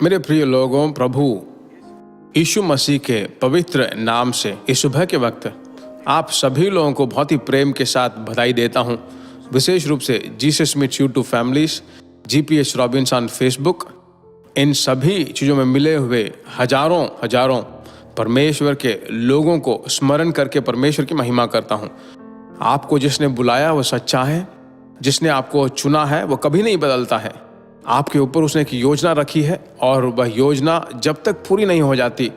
मेरे प्रिय लोगों, प्रभु यीशु मसीह के पवित्र नाम से इस सुबह के वक्त आप सभी लोगों को बहुत ही प्रेम के साथ बधाई देता हूं। विशेष रूप से Jesus meets you to families, GPS Robinson Facebook, इन सभी चीज़ों में मिले हुए हजारों परमेश्वर के लोगों को स्मरण करके परमेश्वर की महिमा करता हूं। आपको जिसने बुलाया वो सच्चा है, जिसने आपको चुना है वो कभी नहीं बदलता है। आपके ऊपर उसने एक योजना रखी है और वह योजना जब तक पूरी नहीं हो जाती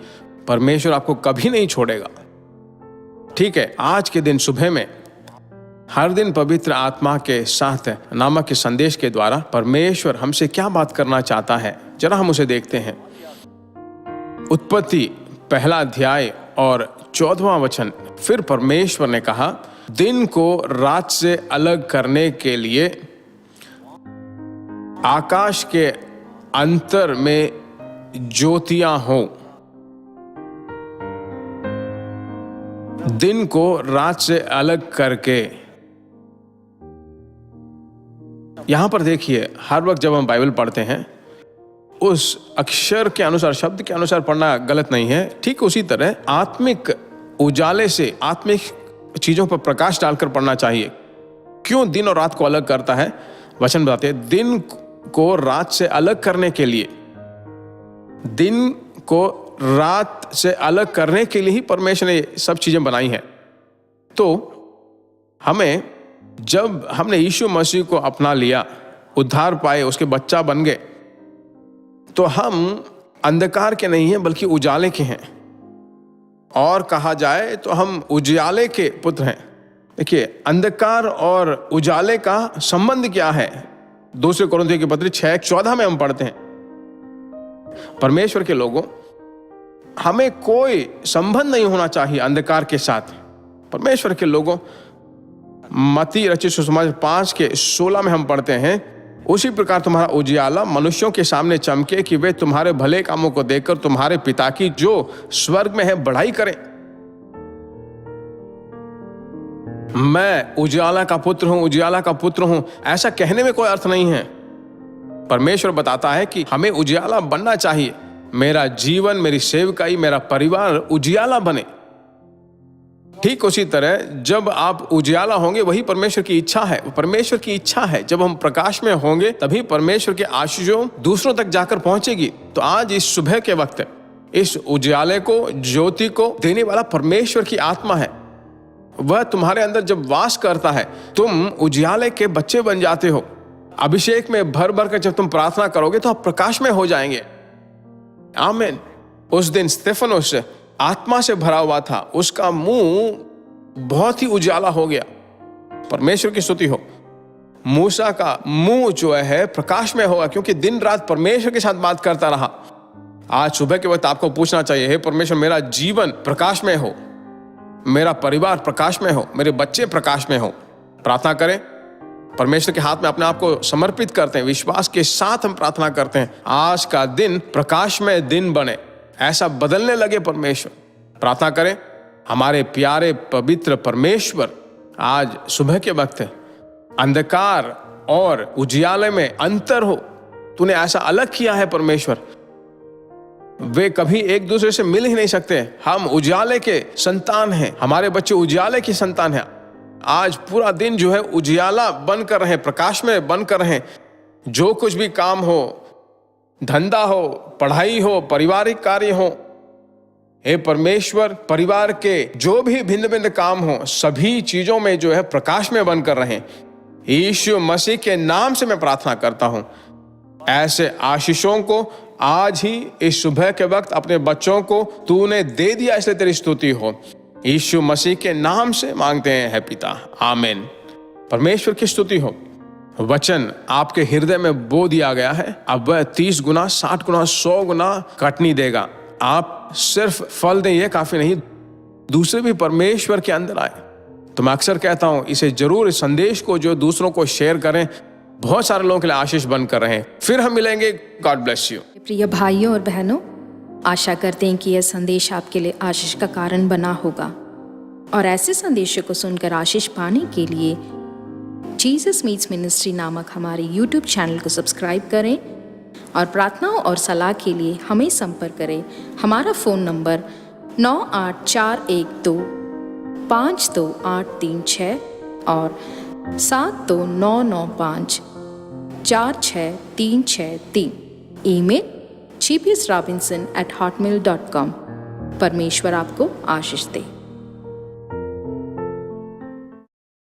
परमेश्वर आपको कभी नहीं छोड़ेगा। ठीक है, आज के दिन सुबह में हर दिन पवित्र आत्मा के साथ नामक के संदेश के द्वारा परमेश्वर हमसे क्या बात करना चाहता है, जरा हम उसे देखते हैं। उत्पत्ति 1 अध्याय और 14वां वचन। फिर परमेश्वर ने कहा, दिन को रात से अलग करने के लिए आकाश के अंतर में ज्योतियां हो। दिन को रात से अलग करके। यहां पर देखिए, हर वक्त जब हम बाइबल पढ़ते हैं उस अक्षर के अनुसार, शब्द के अनुसार पढ़ना गलत नहीं है। ठीक उसी तरह आत्मिक उजाले से, आत्मिक चीजों पर प्रकाश डालकर पढ़ना चाहिए। क्यों दिन और रात को अलग करता है? वचन बताते हैं, दिन को रात से अलग करने के लिए, दिन को रात से अलग करने के लिए ही परमेश्वर ने सब चीजें बनाई हैं। तो हमें, जब हमने यीशु मसीह को अपना लिया, उद्धार पाए, उसके बच्चा बन गए, तो हम अंधकार के नहीं हैं बल्कि उजाले के हैं। और कहा जाए तो हम उजाले के पुत्र हैं। देखिए, अंधकार और उजाले का संबंध क्या है? 2 कोरिन्थियों की पत्री 6:14 में हम पढ़ते हैं, परमेश्वर के लोगों, हमें कोई संबंध नहीं होना चाहिए अंधकार के साथ। परमेश्वर के लोगों, मत्ती रचित सुसमाचार 5:16 में हम पढ़ते हैं, उसी प्रकार तुम्हारा उजियाला मनुष्यों के सामने चमके कि वे तुम्हारे भले कामों को देखकर तुम्हारे पिता की जो स्वर्ग में है बढ़ाई करें। मैं उजियाला का पुत्र हूं, उजियाला का पुत्र हूं, ऐसा कहने में कोई अर्थ नहीं है। परमेश्वर बताता है कि हमें उजियाला बनना चाहिए। मेरा जीवन, मेरी सेवकाई, मेरा परिवार उजियाला बने। ठीक उसी तरह जब आप उजियाला होंगे, वही परमेश्वर की इच्छा है। परमेश्वर की इच्छा है जब हम प्रकाश में होंगे तभी परमेश्वर के आशीषों दूसरों तक जाकर पहुंचेगी। तो आज इस सुबह के वक्त इस उजियाले को, ज्योति को देने वाला परमेश्वर की आत्मा है। वह तुम्हारे अंदर जब वास करता है, तुम उजियाले के बच्चे बन जाते हो। अभिषेक में भर भर कर जब तुम प्रार्थना करोगे तो आप प्रकाश में हो जाएंगे। आमीन। उस दिन स्तेफनोस आत्मा से भरा हुआ था, उसका मुंह बहुत ही उजाला हो गया। परमेश्वर की स्तुति हो। मूसा का मुंह जो है प्रकाश में होगा, क्योंकि दिन रात परमेश्वर के साथ बात करता रहा। आज सुबह के वक्त आपको पूछना चाहिए, हे परमेश्वर, मेरा जीवन प्रकाश में हो, मेरा परिवार प्रकाश में हो, मेरे बच्चे प्रकाश में हो। प्रार्थना करें, परमेश्वर के हाथ में अपने आप को समर्पित करते हैं। विश्वास के साथ हम प्रार्थना करते हैं, आज का दिन प्रकाश में दिन बने, ऐसा बदलने लगे परमेश्वर। प्रार्थना करें, हमारे प्यारे पवित्र परमेश्वर, आज सुबह के वक्त अंधकार और उजियाले में अंतर हो। तूने ऐसा अलग किया है परमेश्वर, वे कभी एक दूसरे से मिल ही नहीं सकते। हम उजियाले के संतान हैं, हमारे बच्चे उजियाले की संतान हैं। आज पूरा दिन जो है उजियाला बनकर रहे, प्रकाश में बनकर रहे। जो कुछ भी काम हो, धंधा हो, पढ़ाई हो, पारिवारिक कार्य हो, हे परमेश्वर, परिवार के जो भी भिन्न भिन्न काम हो, सभी चीजों में जो है प्रकाश में बनकर रहें। यीशु मसीह के नाम से मैं प्रार्थना करता हूं। ऐसे आशीषों को आज ही इस सुबह के वक्त अपने बच्चों को तूने दे दिया, इसलिए तेरी स्तुति हो। यीशु मसीह के नाम से मांगते हैं, है पिता, आमीन। परमेश्वर की स्तुति हो। वचन आपके हृदय में बो दिया गया है, अब वह 30 गुना, 60 गुना, 100 गुना कटनी देगा। आप सिर्फ फल दें, यह काफी नहीं, दूसरे भी परमेश्वर के अंदर आए। तो मैं अक्सर कहता हूं, इसे जरूर, इस संदेश को जो दूसरों को शेयर करें, बहुत सारे लोगों के लिए आशीष बनकर रहें। फिर हम मिलेंगे। God bless you. प्रिय भाइयों और बहनों, आशा करते हैं कि यह संदेश आपके लिए आशीष का कारण बना होगा, और ऐसे संदेशों को सुनकर आशीष पाने के लिए जीसस मीट्स मिनिस्ट्री नामक हमारे YouTube चैनल को सब्सक्राइब करें और प्रार्थनाओं और सलाह के लिए हमें संपर्क करें। हमारा फ़ोन नंबर 9841252836 और 7299546363। Email gbsrobinson@hotmail.com। परमेश्वर आपको आशीष दे।